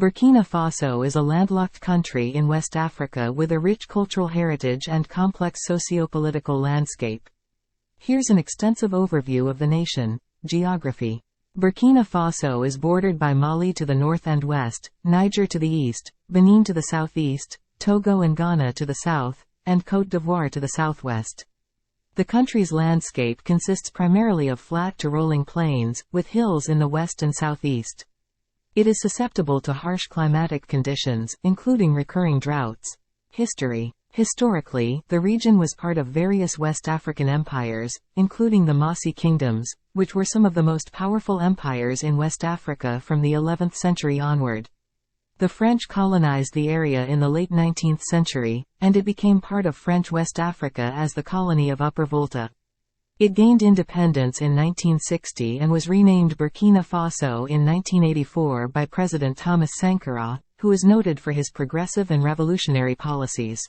Burkina Faso is a landlocked country in West Africa with a rich cultural heritage and complex socio-political landscape. Here's an extensive overview of the nation. Geography. Burkina Faso is bordered by Mali to the north and west, Niger to the east, Benin to the southeast, Togo and Ghana to the south, and Côte d'Ivoire to the southwest. The country's landscape consists primarily of flat to rolling plains, with hills in the west and southeast. It is susceptible to harsh climatic conditions, including recurring droughts. History. Historically, the region was part of various West African empires, including the Mossi Kingdoms, which were some of the most powerful empires in West Africa from the 11th century onward. The French colonized the area in the late 19th century, and it became part of French West Africa as the colony of Upper Volta. It gained independence in 1960 and was renamed Burkina Faso in 1984 by President Thomas Sankara, who is noted for his progressive and revolutionary policies.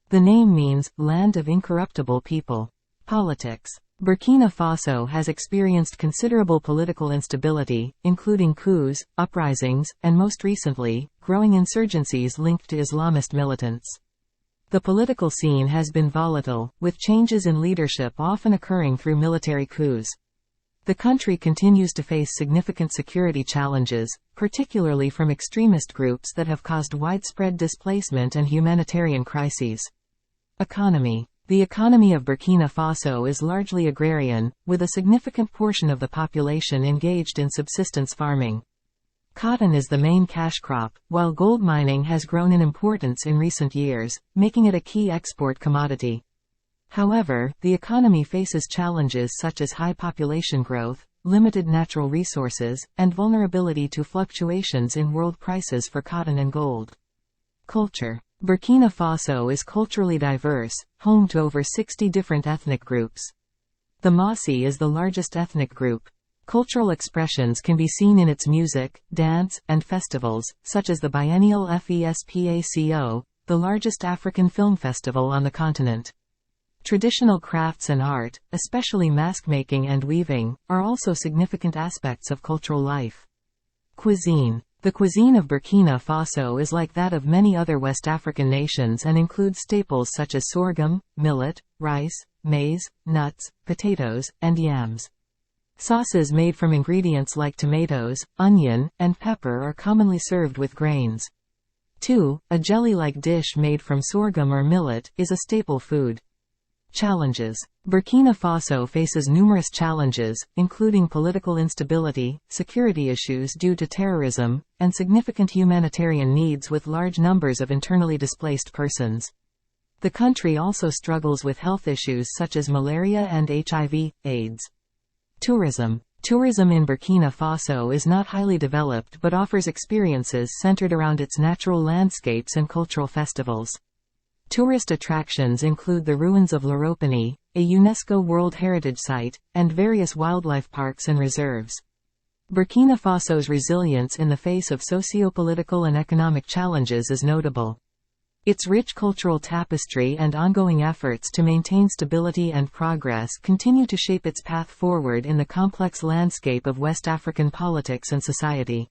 The name means, Land of Incorruptible People. Politics. Burkina Faso has experienced considerable political instability, including coups, uprisings, and most recently, growing insurgencies linked to Islamist militants. The political scene has been volatile, with changes in leadership often occurring through military coups. The country continues to face significant security challenges, particularly from extremist groups that have caused widespread displacement and humanitarian crises. Economy. The economy of Burkina Faso is largely agrarian, with a significant portion of the population engaged in subsistence farming. Cotton is the main cash crop, while gold mining has grown in importance in recent years, making it a key export commodity. However, the economy faces challenges such as high population growth, limited natural resources, and vulnerability to fluctuations in world prices for cotton and gold. Culture. Burkina Faso is culturally diverse, home to over 60 different ethnic groups. The Mossi is the largest ethnic group. Cultural expressions can be seen in its music, dance, and festivals, such as the biennial FESPACO, the largest African film festival on the continent. Traditional crafts and art, especially mask-making and weaving, are also significant aspects of cultural life. Cuisine. The cuisine of Burkina Faso is like that of many other West African nations and includes staples such as sorghum, millet, rice, maize, nuts, potatoes, and yams. Sauces made from ingredients like tomatoes, onion, and pepper are commonly served with grains. 2. A jelly-like dish made from sorghum or millet is a staple food. Challenges. Burkina Faso faces numerous challenges, including political instability, security issues due to terrorism, and significant humanitarian needs with large numbers of internally displaced persons. The country also struggles with health issues such as malaria and HIV/AIDS. Tourism. Tourism in Burkina Faso is not highly developed but offers experiences centered around its natural landscapes and cultural festivals. Tourist attractions include the ruins of L'Oropanie, a UNESCO World Heritage Site, and various wildlife parks and reserves. Burkina Faso's resilience in the face of socio-political and economic challenges is notable. Its rich cultural tapestry and ongoing efforts to maintain stability and progress continue to shape its path forward in the complex landscape of West African politics and society.